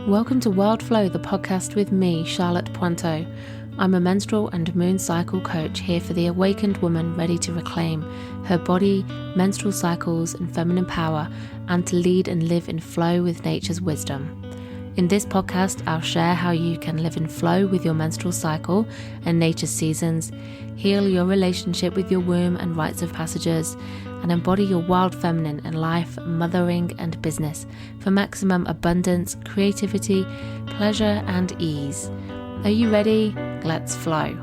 Welcome to Wild Flow, the podcast with me, Charlotte Pointeau. I'm a menstrual and moon cycle coach here for the awakened woman ready to reclaim her body, menstrual cycles and feminine power, and to lead and live in flow with nature's wisdom. In this podcast, I'll share how you can live in flow with your menstrual cycle and nature's seasons, heal your relationship with your womb and rites of passages, and embody your wild feminine in life, mothering, and business for maximum abundance, creativity, pleasure, and ease. Are you ready? Let's flow.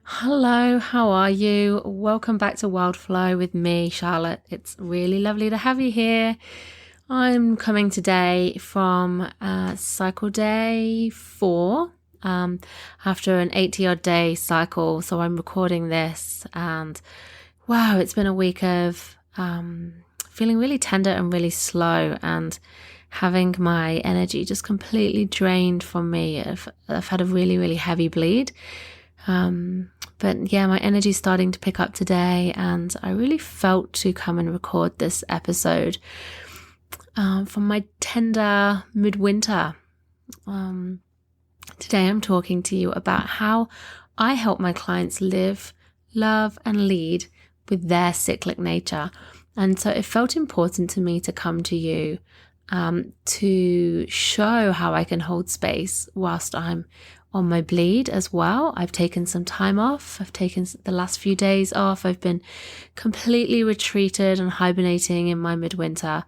Hello, how are you? Welcome back to Wild Flow with me, Charlotte. It's really lovely to have you here. I'm coming today from cycle day 4. After an 80-odd day cycle, so I'm recording this, and wow, it's been a week of feeling really tender and really slow, and having my energy just completely drained from me. I've had a really heavy bleed, but yeah, my energy's starting to pick up today, and I really felt to come and record this episode from my tender midwinter. Today I'm talking to you about how I help my clients live, love, and lead with their cyclic nature. And so it felt important to me to come to you to show how I can hold space whilst I'm on my bleed as well. I've taken some time off. I've taken the last few days off. I've been completely retreated and hibernating in my midwinter.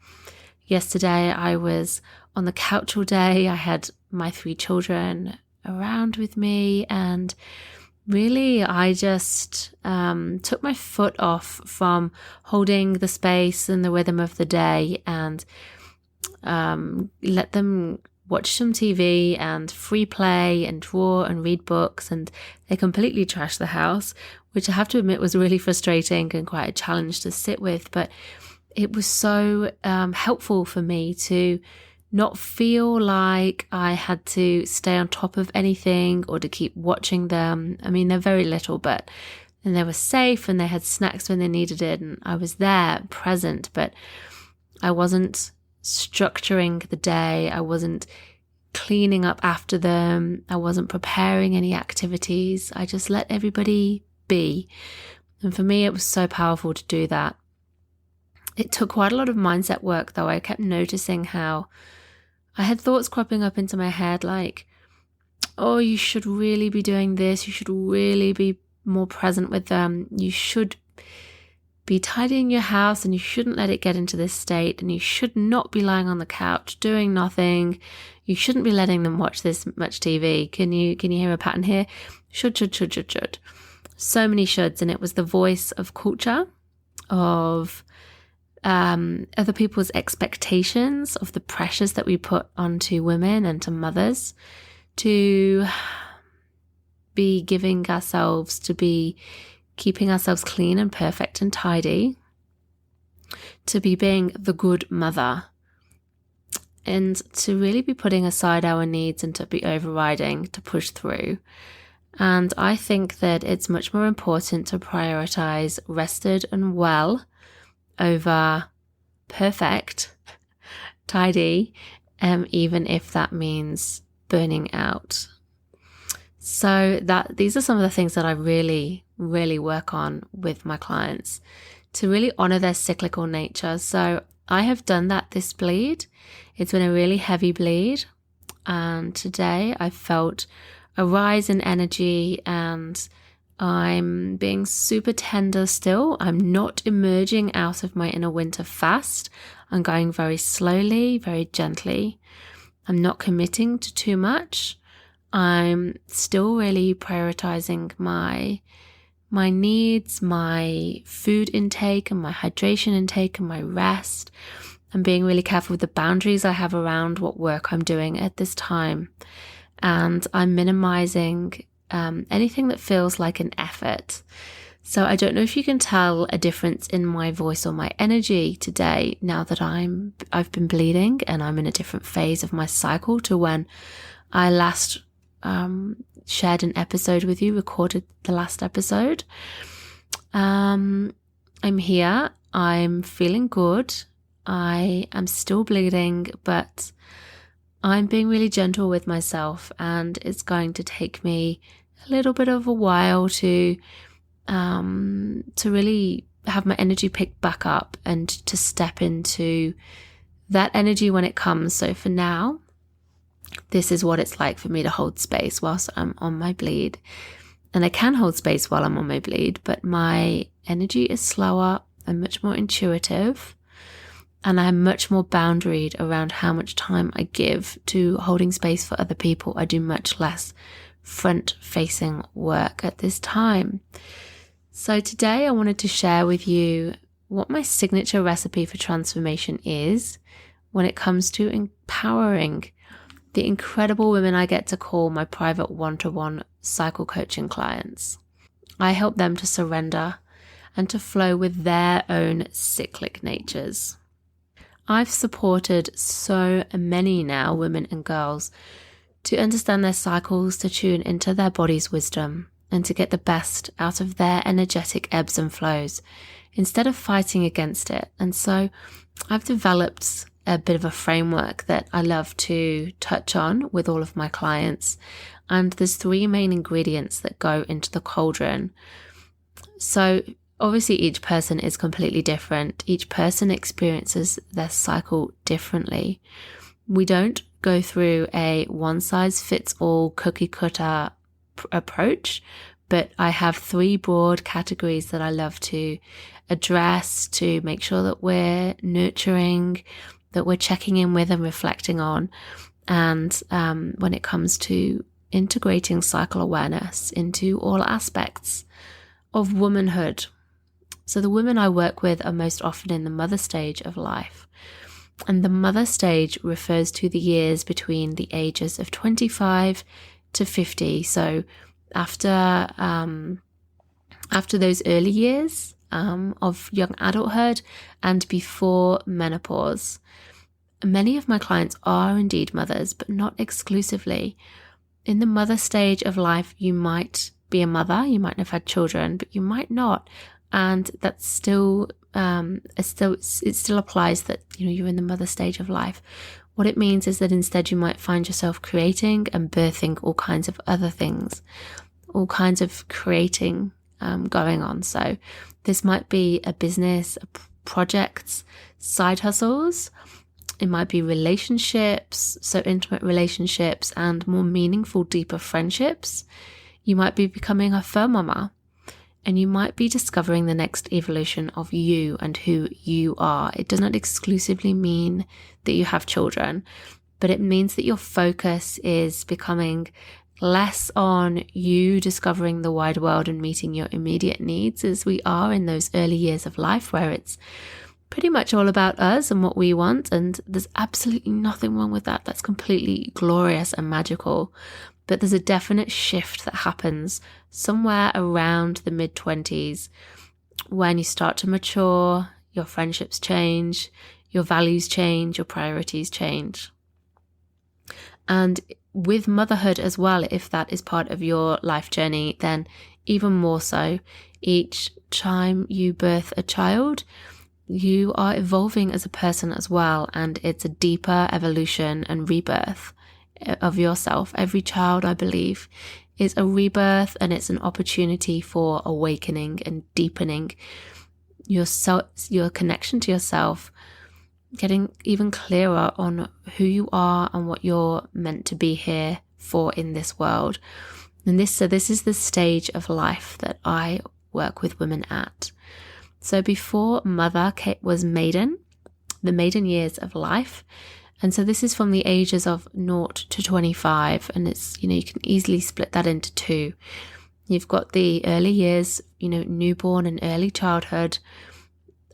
Yesterday I was on the couch all day. I had my 3 children around with me, and really I just took my foot off from holding the space and the rhythm of the day, and let them watch some TV and free play and draw and read books, and they completely trashed the house, which I have to admit was really frustrating and quite a challenge to sit with, but it was so helpful for me to not feel like I had to stay on top of anything or to keep watching them. I mean, they're very little, and they were safe and they had snacks when they needed it, and I was there present, but I wasn't structuring the day. I wasn't cleaning up after them. I wasn't preparing any activities. I just let everybody be. And for me, it was so powerful to do that. It took quite a lot of mindset work, though. I kept noticing how I had thoughts cropping up into my head like, oh, you should really be doing this. You should really be more present with them. You should be tidying your house, and you shouldn't let it get into this state. And you should not be lying on the couch doing nothing. You shouldn't be letting them watch this much TV. Can you hear a pattern here? Should. So many shoulds. And it was the voice of culture, of other people's expectations, of the pressures that we put onto women and to mothers to be giving ourselves, to be keeping ourselves clean and perfect and tidy, to be being the good mother, and to really be putting aside our needs and to be overriding, to push through. And I think that it's much more important to prioritize rested and well over perfect, tidy, even if that means burning out. So these are some of the things that I really work on with my clients to really honor their cyclical nature. So I have done that this bleed. It's been a really heavy bleed, and today I felt a rise in energy, and I'm being super tender still. I'm not emerging out of my inner winter fast. I'm going very slowly, very gently. I'm not committing to too much. I'm still really prioritizing my needs, my food intake and my hydration intake and my rest. I'm being really careful with the boundaries I have around what work I'm doing at this time. And I'm minimizing anything that feels like an effort. So I don't know if you can tell a difference in my voice or my energy today, now that I've been bleeding and I'm in a different phase of my cycle to when I last shared an episode with you, recorded the last episode. I'm here. I'm feeling good. I am still bleeding, but I'm being really gentle with myself, and it's going to take me a little bit of a while to really have my energy picked back up and to step into that energy when it comes. So for now, this is what it's like for me to hold space whilst I'm on my bleed. And I can hold space while I'm on my bleed, but my energy is slower and much more intuitive. And I'm much more boundaried around how much time I give to holding space for other people. I do much less front-facing work at this time. So today I wanted to share with you what my signature recipe for transformation is when it comes to empowering the incredible women I get to call my private one-to-one cycle coaching clients. I help them to surrender and to flow with their own cyclic natures. I've supported so many now women and girls to understand their cycles, to tune into their body's wisdom, and to get the best out of their energetic ebbs and flows instead of fighting against it. And so I've developed a bit of a framework that I love to touch on with all of my clients. And there's 3 main ingredients that go into the cauldron. So obviously each person is completely different. Each person experiences their cycle differently. We don't go through a one-size-fits-all cookie-cutter approach, but I have 3 broad categories that I love to address to make sure that we're nurturing, that we're checking in with and reflecting on. And when it comes to integrating cycle awareness into all aspects of womanhood. So the women I work with are most often in the mother stage of life. And the mother stage refers to the years between the ages of 25 to 50. So after those early years of young adulthood and before menopause. Many of my clients are indeed mothers, but not exclusively. In the mother stage of life, you might be a mother, you might have had children, but you might not. And that's still, it still applies that, you're in the mother stage of life. What it means is that instead you might find yourself creating and birthing all kinds of other things, all kinds of creating going on. So this might be a business, projects, side hustles. It might be relationships, so intimate relationships and more meaningful, deeper friendships. You might be becoming a fur mama, and you might be discovering the next evolution of you and who you are. It does not exclusively mean that you have children, but it means that your focus is becoming less on you discovering the wide world and meeting your immediate needs, as we are in those early years of life where it's pretty much all about us and what we want. And there's absolutely nothing wrong with that. That's completely glorious and magical. But there's a definite shift that happens somewhere around the mid-20s when you start to mature, your friendships change, your values change, your priorities change. And with motherhood as well, if that is part of your life journey, then even more so. Each time you birth a child, you are evolving as a person as well, and it's a deeper evolution and rebirth of yourself. Every child, I believe, is a rebirth, and it's an opportunity for awakening and deepening your connection to yourself, getting even clearer on who you are and what you're meant to be here for in this world. And this is the stage of life that I work with women at. So before mother was maiden, the maiden years of life. And so this is from the ages of 0 to 25. And it's, you can easily split that into 2. You've got the early years, newborn and early childhood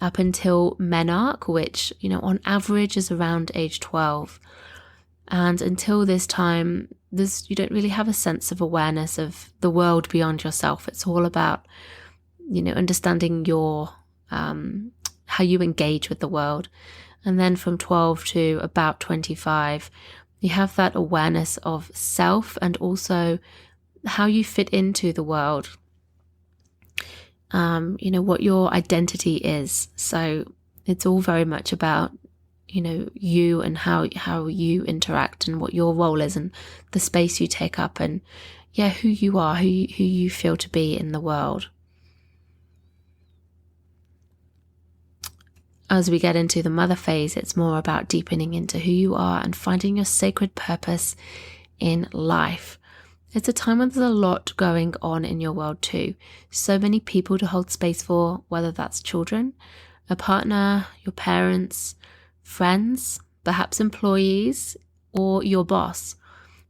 up until menarche, which, on average is around age 12. And until this time, you don't really have a sense of awareness of the world beyond yourself. It's all about, understanding your how you engage with the world. And then from 12 to about 25, you have that awareness of self and also how you fit into the world. What your identity is. So It's all very much about, you and how you interact and what your role is and the space you take up and who you are, who you feel to be in the world. As we get into the mother phase, it's more about deepening into who you are and finding your sacred purpose in life. It's a time when there's a lot going on in your world too. So many people to hold space for, whether that's children, a partner, your parents, friends, perhaps employees, or your boss.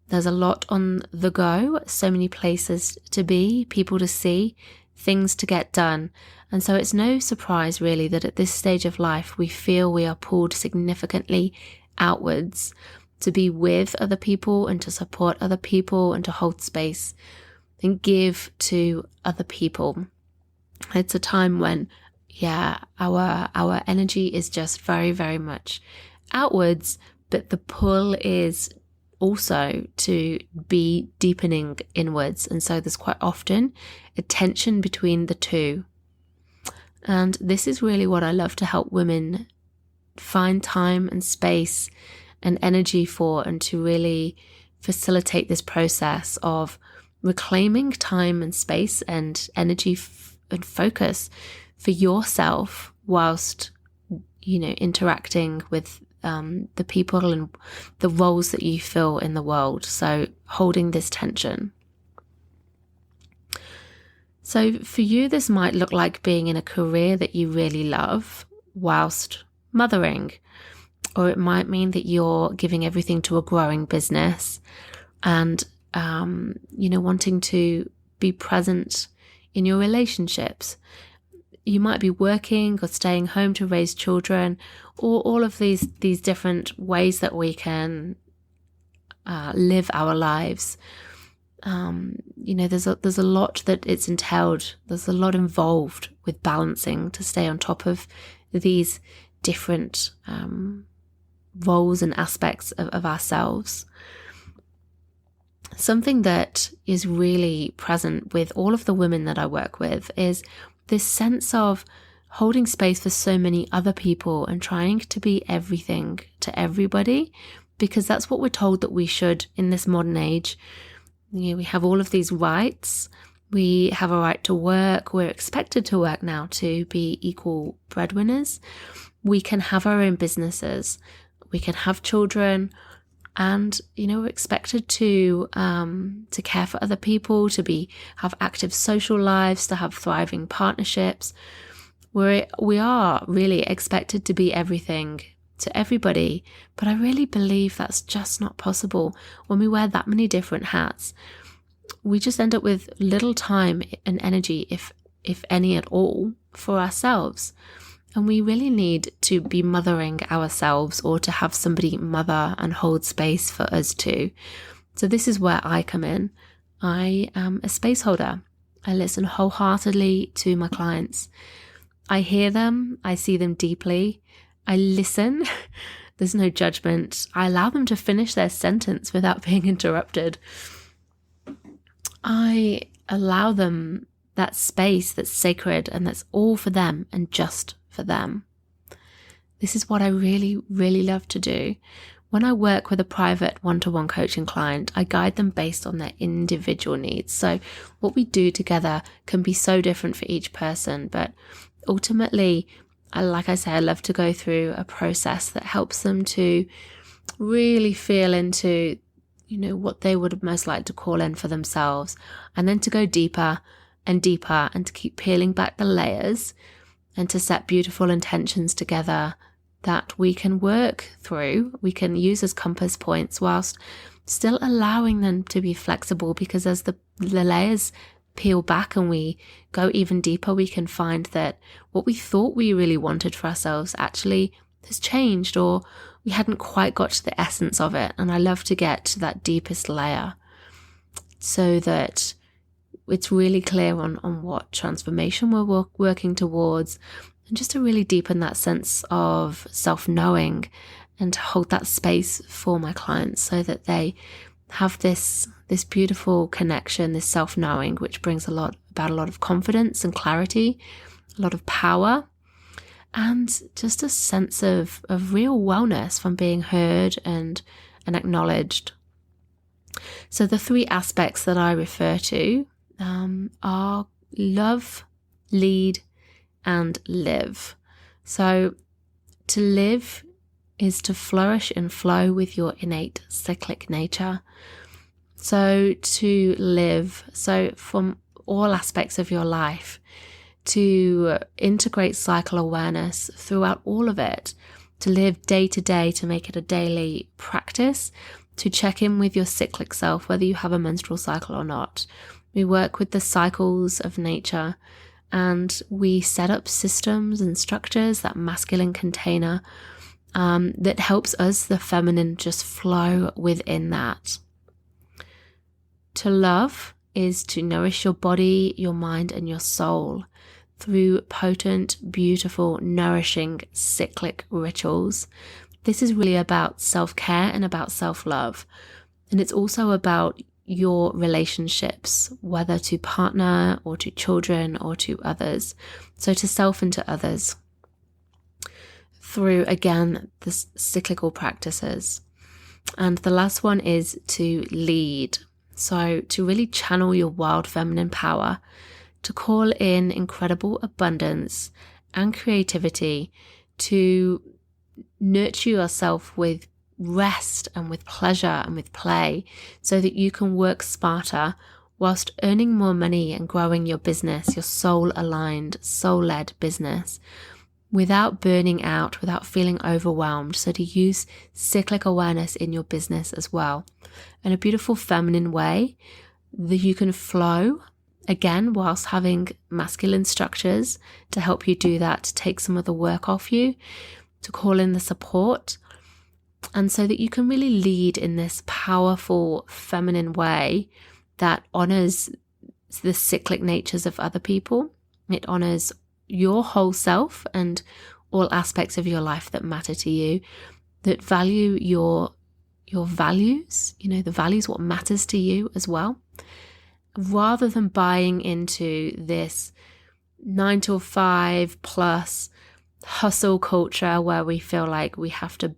There's a lot on the go, so many places to be, people to see, things to get done. And so it's no surprise really that at this stage of life, we feel we are pulled significantly outwards to be with other people and to support other people and to hold space and give to other people. It's a time when, our energy is just very, very much outwards, but the pull is also to be deepening inwards. And so there's quite often a tension between the two. And this is really what I love to help women find time and space and energy for, and to really facilitate this process of reclaiming time and space and energy and focus for yourself whilst, interacting with the people and the roles that you fill in the world. So holding this tension. So for you, this might look like being in a career that you really love whilst mothering, or it might mean that you're giving everything to a growing business and, wanting to be present in your relationships. You might be working or staying home to raise children, or all of these different ways that we can live our lives. There's a lot that it's entailed. There's a lot involved with balancing to stay on top of these different roles and aspects of ourselves. Something that is really present with all of the women that I work with is this sense of holding space for so many other people and trying to be everything to everybody, because that's what we're told that we should in this modern age. We have all of these rights. We have a right to work. We're expected to work now to be equal breadwinners. We can have our own businesses. We can have children. And, we're expected to care for other people, to have active social lives, to have thriving partnerships. We are really expected to be everything to everybody, but I really believe that's just not possible when we wear that many different hats. We just end up with little time and energy, if any at all, for ourselves. And we really need to be mothering ourselves, or to have somebody mother and hold space for us too. So this is where I come in. I am a space holder. I listen wholeheartedly to my clients. I hear them. I see them deeply. I listen. There's no judgment. I allow them to finish their sentence without being interrupted. I allow them that space that's sacred and that's all for them and just for them. This is what I really, really love to do. When I work with a private one-to-one coaching client, I guide them based on their individual needs. So what we do together can be so different for each person, but ultimately, like I say, I love to go through a process that helps them to really feel into, what they would most like to call in for themselves, and then to go deeper and deeper and to keep peeling back the layers and to set beautiful intentions together that we can work through, we can use as compass points whilst still allowing them to be flexible, because as the layers peel back and we go even deeper, we can find that what we thought we really wanted for ourselves actually has changed, or we hadn't quite got to the essence of it. And I love to get to that deepest layer so that it's really clear on what transformation we're working towards, and just to really deepen that sense of self-knowing and to hold that space for my clients so that they have this beautiful connection, this self-knowing, which brings about a lot of confidence and clarity, a lot of power. and just a sense of real wellness from being heard and acknowledged. So the 3 aspects that I refer to are love, lead, and live. So to live is to flourish and flow with your innate cyclic nature. So to live, so from all aspects of your life, to integrate cycle awareness throughout all of it, to live day to day, to make it a daily practice, to check in with your cyclic self, whether you have a menstrual cycle or not. We work with the cycles of nature, and we set up systems and structures, that masculine container, that helps us, the feminine, just flow within that. To love is to nourish your body, your mind, and your soul through potent, beautiful, nourishing cyclic rituals. This is really about self-care and about self-love. And it's also about your relationships, whether to partner or to children or to others. So to self and to others. Through, again, the cyclical practices. And the last one is to lead. So to really channel your wild feminine power, to call in incredible abundance and creativity, to nurture yourself with rest and with pleasure and with play, so that you can work smarter whilst earning more money and growing your business, your soul-aligned, soul-led business, without burning out, without feeling overwhelmed. So to use cyclic awareness in your business as well, in a beautiful feminine way that you can flow, again, whilst having masculine structures to help you do that, to take some of the work off you, to call in the support, and so that you can really lead in this powerful feminine way that honors the cyclic natures of other people. It honors your whole self and all aspects of your life that matter to you, that value your values, the values, what matters to you as well, rather than buying into this 9 to 5 plus hustle culture where we feel like we have to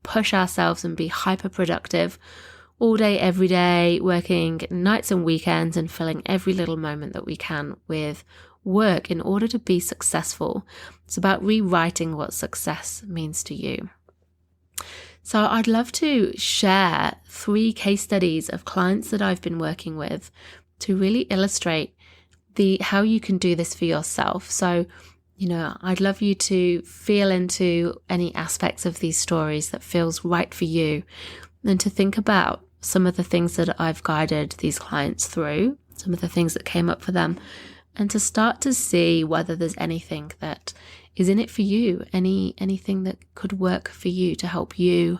push ourselves and be hyper productive all day, every day, working nights and weekends and filling every little moment that we can with work in order to be successful. It's about rewriting what success means to you. So I'd love to share 3 case studies of clients that I've been working with to really illustrate how you can do this for yourself. So, I'd love you to feel into any aspects of these stories that feels right for you, and to think about some of the things that I've guided these clients through, some of the things that came up for them, and to start to see whether there's anything that is in it for you, anything that could work for you to help you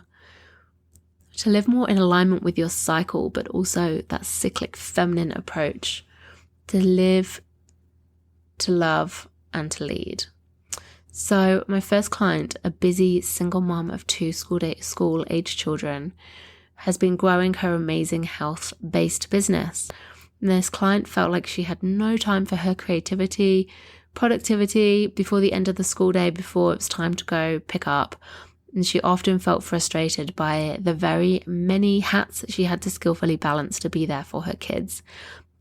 to live more in alignment with your cycle, but also that cyclic feminine approach to live, to love, and to lead. So my first client, a busy single mom of 2 school-age children, has been growing her amazing health-based business. And this client felt like she had no time for her creativity, productivity before the end of the school day, before it was time to go pick up. And she often felt frustrated by the very many hats that she had to skillfully balance to be there for her kids,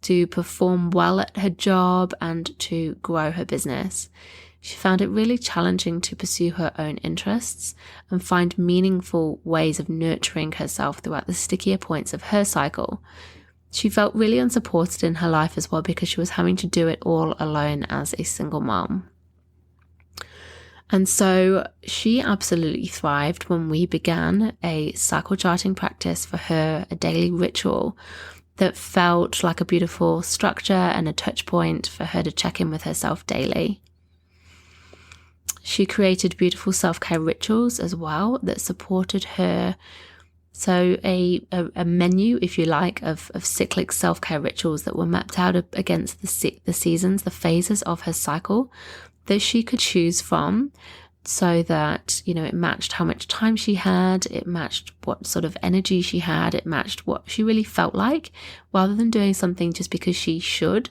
to perform well at her job, and to grow her business. She found it really challenging to pursue her own interests and find meaningful ways of nurturing herself throughout the stickier points of her cycle. She felt really unsupported in her life as well, because she was having to do it all alone as a single mom. And so she absolutely thrived when we began a cycle charting practice for her, a daily ritual that felt like a beautiful structure and a touch point for her to check in with herself daily. She created beautiful self-care rituals as well that supported her. So a menu, if you like, of cyclic self-care rituals that were mapped out against the seasons, the phases of her cycle that she could choose from, so that, it matched how much time she had, it matched what sort of energy she had, it matched what she really felt like, rather than doing something just because she should,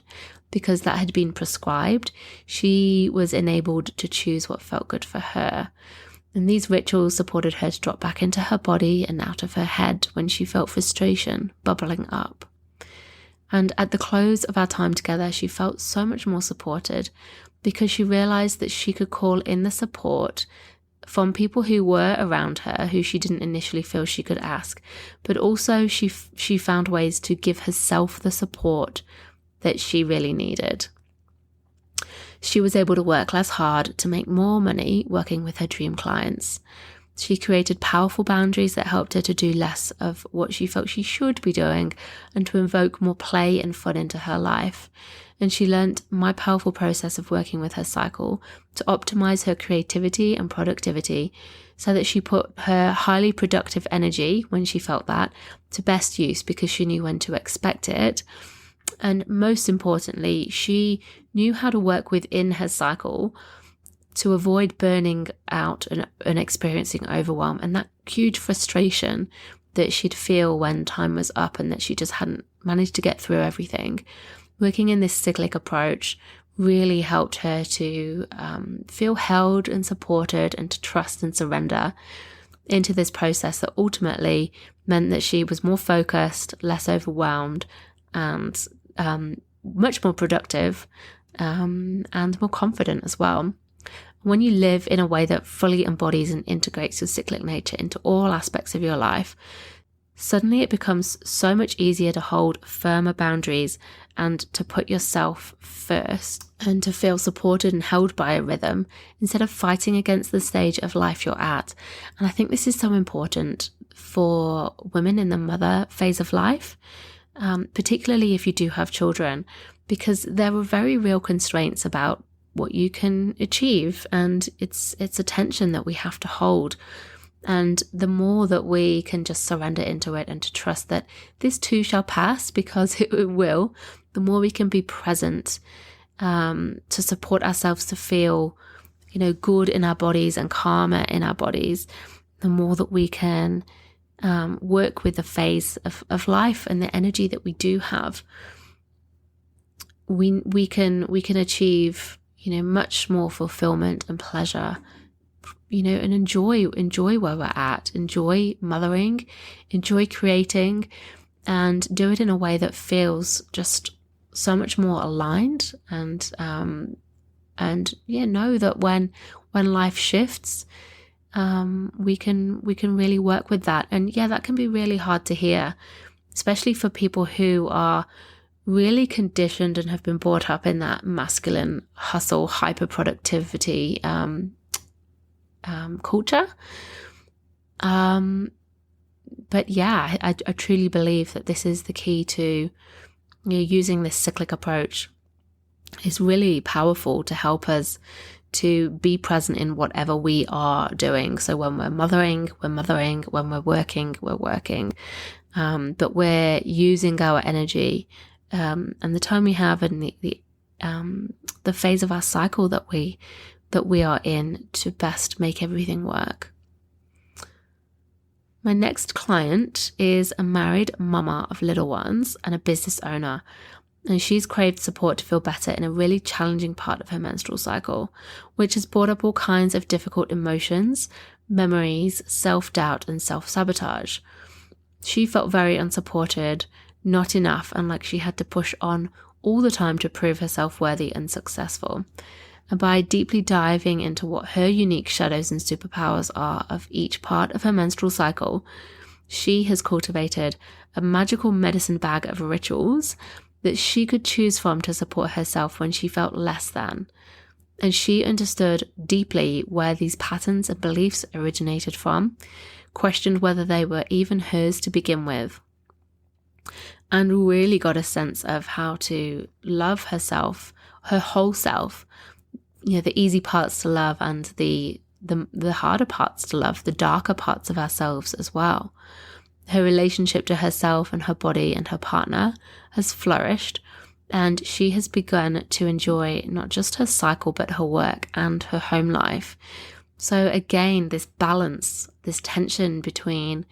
because that had been prescribed. She was enabled to choose what felt good for her. And these rituals supported her to drop back into her body and out of her head when she felt frustration bubbling up. And at the close of our time together, she felt so much more supported because she realized that she could call in the support from people who were around her, who she didn't initially feel she could ask, but also she found ways to give herself the support that she really needed. She was able to work less hard to make more money working with her dream clients. She created powerful boundaries that helped her to do less of what she felt she should be doing and to invoke more play and fun into her life. And she learned my powerful process of working with her cycle to optimize her creativity and productivity so that she put her highly productive energy, when she felt that, to best use because she knew when to expect it. And most importantly, she knew how to work within her cycle to avoid burning out and experiencing overwhelm and that huge frustration that she'd feel when time was up and that she just hadn't managed to get through everything. Working in this cyclic approach really helped her to feel held and supported and to trust and surrender into this process that ultimately meant that she was more focused, less overwhelmed, and much more productive and more confident as well. When you live in a way that fully embodies and integrates your cyclic nature into all aspects of your life, suddenly it becomes so much easier to hold firmer boundaries and to put yourself first and to feel supported and held by a rhythm instead of fighting against the stage of life you're at. And I think this is so important for women in the mother phase of life, particularly if you do have children, because there are very real constraints about what you can achieve, and it's a tension that we have to hold. And the more that we can just surrender into it and to trust that this too shall pass, because it will, the more we can be present to support ourselves to feel, good in our bodies and calmer in our bodies, the more that we can work with the phase of life and the energy that we do have. We can achieve much more fulfillment and pleasure, and enjoy where we're at, enjoy mothering, enjoy creating, and do it in a way that feels just so much more aligned. And know that when life shifts, we can really work with that. And that can be really hard to hear, especially for people who are really conditioned and have been brought up in that masculine hustle, hyper productivity culture. But I truly believe that this is the key to using this cyclic approach is really powerful to help us to be present in whatever we are doing. So when we're mothering, when we're working, but we're using our energy and the time we have and the phase of our cycle that we are in to best make everything work. My next client is a married mama of little ones and a business owner, and she's craved support to feel better in a really challenging part of her menstrual cycle, which has brought up all kinds of difficult emotions, memories, self-doubt, and self-sabotage. She felt very unsupported, not enough, and like she had to push on all the time to prove herself worthy and successful. And by deeply diving into what her unique shadows and superpowers are of each part of her menstrual cycle, she has cultivated a magical medicine bag of rituals that she could choose from to support herself when she felt less than. And she understood deeply where these patterns and beliefs originated from, questioned whether they were even hers to begin with, and really got a sense of how to love herself, her whole self, the easy parts to love and the harder parts to love, the darker parts of ourselves as well. Her relationship to herself and her body and her partner has flourished, and she has begun to enjoy not just her cycle but her work and her home life. So again, this balance, this tension between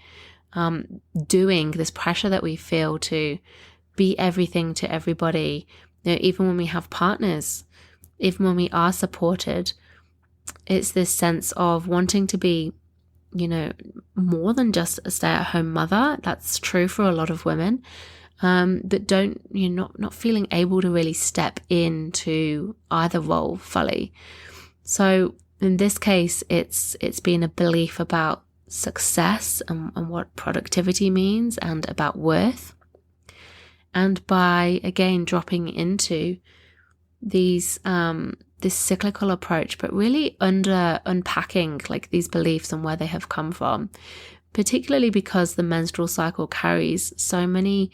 doing, this pressure that we feel to be everything to everybody, even when we have partners, even when we are supported, it's this sense of wanting to be, more than just a stay-at-home mother. That's true for a lot of women. But not feeling able to really step into either role fully. So in this case, it's been a belief about success and what productivity means, and about worth. And by, again, dropping into these this cyclical approach, but really unpacking like these beliefs and where they have come from, particularly because the menstrual cycle carries so many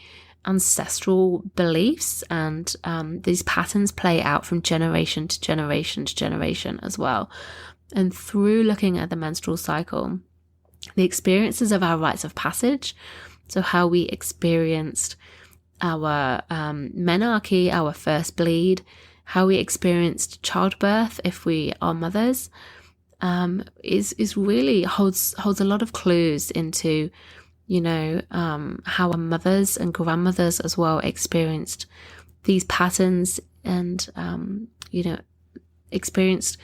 ancestral beliefs, and these patterns play out from generation to generation to generation as well. And through looking at the menstrual cycle, the experiences of our rites of passage, so how we experienced our menarche, our first bleed, how we experienced childbirth if we are mothers, is really holds a lot of clues into how our mothers and grandmothers as well experienced these patterns, and experienced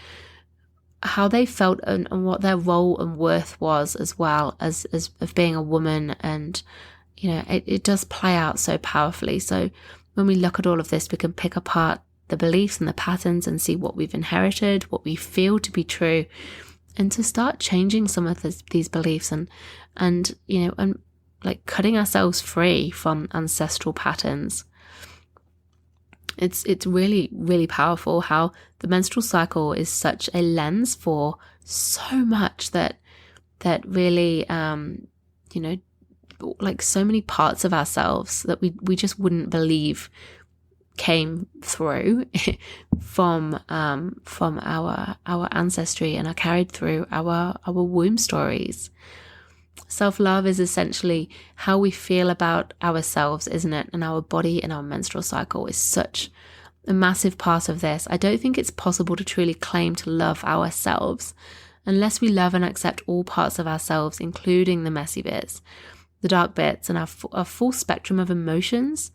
how they felt and what their role and worth was, as well as of being a woman. And it does play out so powerfully. So when we look at all of this, we can pick apart the beliefs and the patterns and see what we've inherited, what we feel to be true, and to start changing some of these beliefs and like cutting ourselves free from ancestral patterns. It's really, really powerful how the menstrual cycle is such a lens for so much that really, like so many parts of ourselves that we just wouldn't believe came through from our ancestry and are carried through our womb stories. Self-love is essentially how we feel about ourselves, isn't it? And our body and our menstrual cycle is such a massive part of this. I don't think it's possible to truly claim to love ourselves unless we love and accept all parts of ourselves, including the messy bits, the dark bits, and our full spectrum of emotions.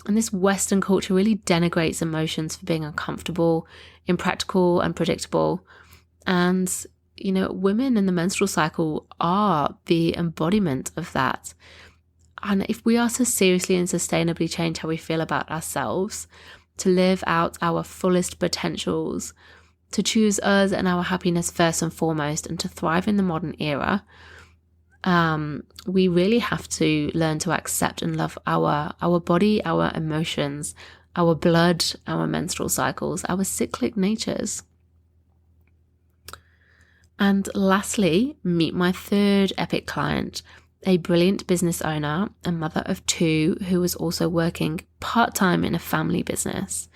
And this Western culture really denigrates emotions for being uncomfortable, impractical, unpredictable. And women in the menstrual cycle are the embodiment of that. And if we are to seriously and sustainably change how we feel about ourselves, to live out our fullest potentials, to choose us and our happiness first and foremost, and to thrive in the modern era, we really have to learn to accept and love our body, our emotions, our blood, our menstrual cycles, our cyclic natures. And lastly, meet my third epic client, a brilliant business owner and mother of two who was also working part-time in a family business.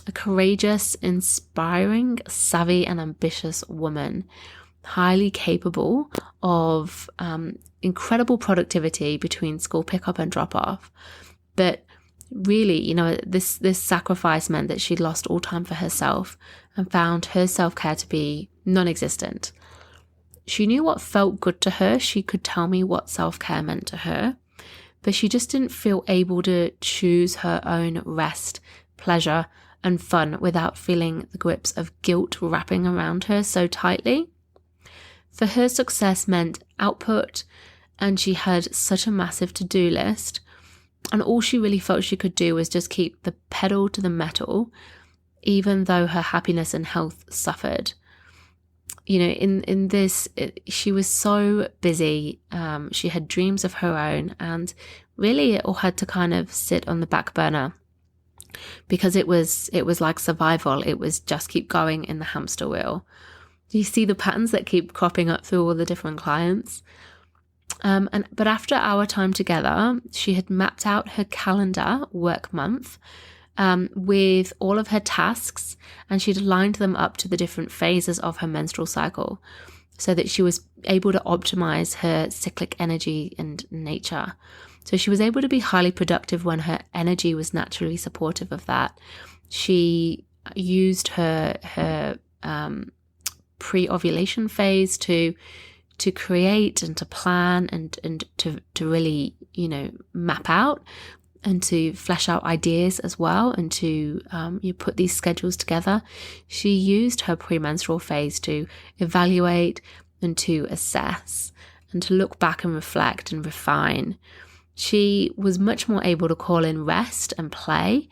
A courageous, inspiring, savvy and ambitious woman, highly capable of incredible productivity between school pickup and drop-off. But really, this sacrifice meant that she lost all time for herself and found her self-care to be non-existent. She knew what felt good to her. She could tell me what self-care meant to her, but she just didn't feel able to choose her own rest, pleasure, and fun without feeling the grips of guilt wrapping around her so tightly. For her, success meant output, and she had such a massive to-do list, and all she really felt she could do was just keep the pedal to the metal, even though her happiness and health suffered. In this, she was so busy. She had dreams of her own, and really it all had to kind of sit on the back burner because it was like survival. It was just keep going in the hamster wheel. Do you see the patterns that keep cropping up through all the different clients? But after our time together, she had mapped out her calendar work month with all of her tasks, and she'd aligned them up to the different phases of her menstrual cycle so that she was able to optimize her cyclic energy and nature. So she was able to be highly productive when her energy was naturally supportive of that. She used her pre-ovulation phase to create and to plan and to really, map out and to flesh out ideas as well, and to you put these schedules together, she used her premenstrual phase to evaluate and to assess and to look back and reflect and refine. She was much more able to call in rest and play,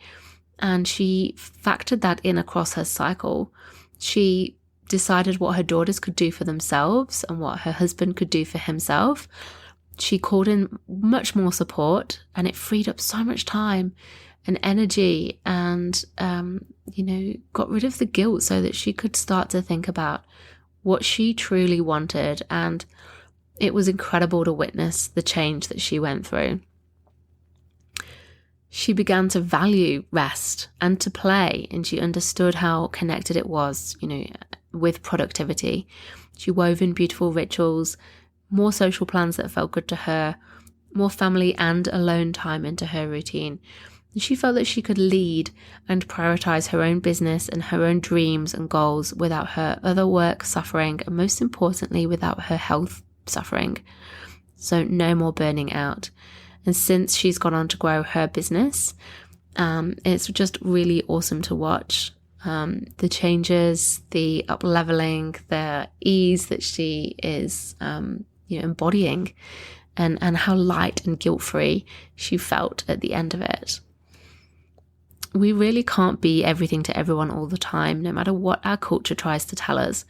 and she factored that in across her cycle. She decided what her daughters could do for themselves and what her husband could do for himself. She called in much more support, and it freed up so much time and energy, and got rid of the guilt so that she could start to think about what she truly wanted. And it was incredible to witness the change that she went through. She began to value rest and to play, and she understood how connected it was, with productivity. She wove in beautiful rituals, more social plans that felt good to her, more family and alone time into her routine. And she felt that she could lead and prioritize her own business and her own dreams and goals without her other work suffering, and most importantly, without her health suffering. So no more burning out. And since she's gone on to grow her business, it's just really awesome to watch. The changes, the up-leveling, the ease that she is embodying, and how light and guilt-free she felt at the end of it. We really can't be everything to everyone all the time, no matter what our culture tries to tell us.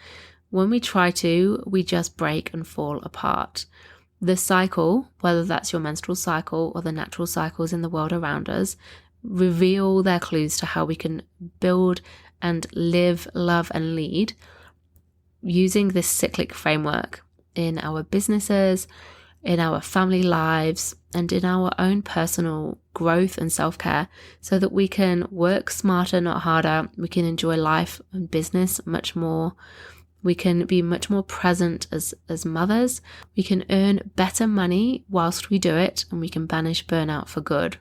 When we try to, we just break and fall apart. The cycle, whether that's your menstrual cycle or the natural cycles in the world around us, reveal their clues to how we can build and live, love, and lead using this cyclic framework in our businesses, in our family lives, and in our own personal growth and self-care, so that we can work smarter, not harder. We can enjoy life and business much more. We can be much more present as mothers. We can earn better money whilst we do it, and we can banish burnout for good.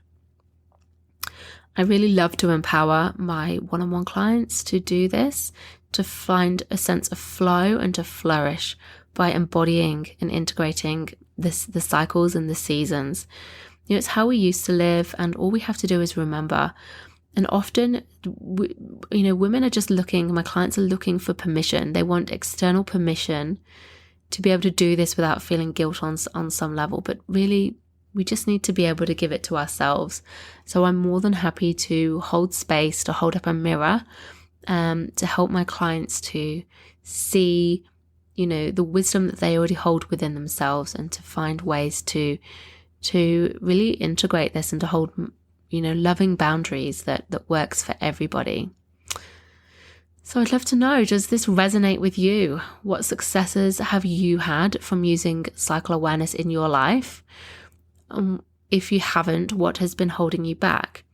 I really love to empower my one-on-one clients to do this, to find a sense of flow and to flourish by embodying and integrating the cycles and the seasons. It's how we used to live, and all we have to do is remember. And often, women are just looking, my clients are looking for permission. They want external permission to be able to do this without feeling guilt on some level. But really, we just need to be able to give it to ourselves. So I'm more than happy to hold space, to hold up a mirror, to help my clients to see, the wisdom that they already hold within themselves, and to find ways to really integrate this and to hold, loving boundaries that works for everybody. So I'd love to know, does this resonate with you? What successes have you had from using cycle awareness in your life? If you haven't, what has been holding you back?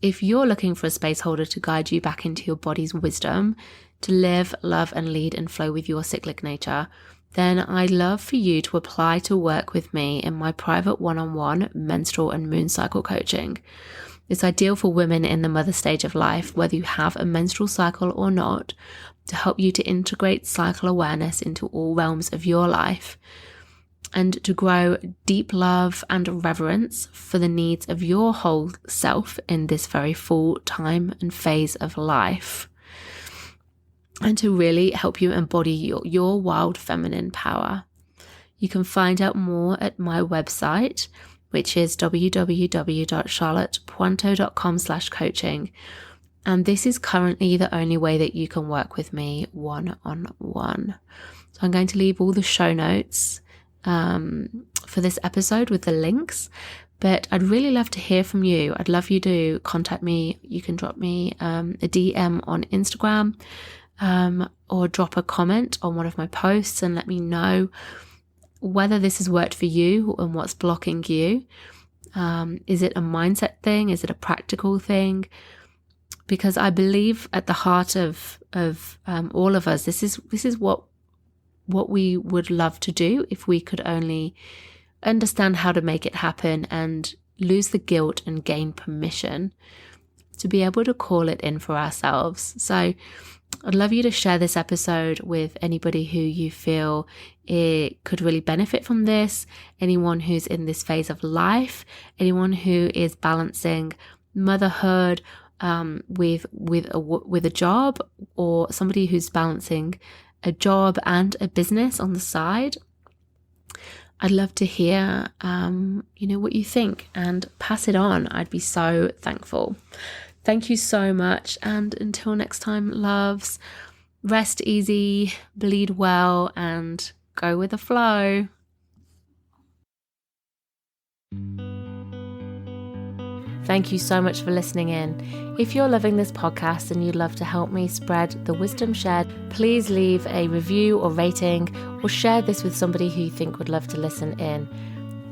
If you're looking for a space holder to guide you back into your body's wisdom, to live, love, and lead and flow with your cyclic nature, then I'd love for you to apply to work with me in my private one-on-one menstrual and moon cycle coaching. It's ideal for women in the mother stage of life, whether you have a menstrual cycle or not, to help you to integrate cycle awareness into all realms of your life, and to grow deep love and reverence for the needs of your whole self in this very full time and phase of life, and to really help you embody your wild feminine power. You can find out more at my website, which is www.charlottepuanto.com/coaching. And this is currently the only way that you can work with me one-on-one. So I'm going to leave all the show notes for this episode with the links, but I'd really love to hear from you. I'd love you to contact me. You can drop me a DM on Instagram, or drop a comment on one of my posts and let me know whether this has worked for you and what's blocking you. Is it a mindset thing? Is it a practical thing? Because I believe at the heart of all of us, this is what we would love to do if we could only understand how to make it happen and lose the guilt and gain permission to be able to call it in for ourselves. So I'd love you to share this episode with anybody who you feel it could really benefit from this, anyone who's in this phase of life, anyone who is balancing motherhood with a job, or somebody who's balancing a job and a business on the side. I'd love to hear, what you think, and pass it on. I'd be so thankful. Thank you so much. And until next time, loves, rest easy, bleed well, and go with the flow. Thank you so much for listening in. If you're loving this podcast and you'd love to help me spread the wisdom shared, please leave a review or rating, or share this with somebody who you think would love to listen in.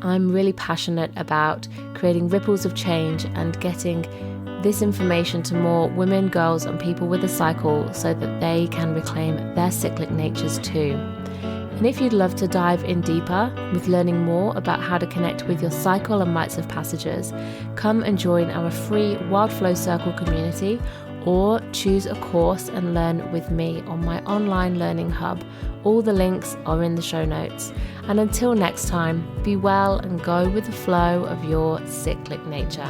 I'm really passionate about creating ripples of change and getting this information to more women, girls, and people with a cycle so that they can reclaim their cyclic natures too. And if you'd love to dive in deeper with learning more about how to connect with your cycle and rites of passages, come and join our free Wild Flow Circle community, or choose a course and learn with me on my online learning hub. All the links are in the show notes. And until next time, be well and go with the flow of your cyclic nature.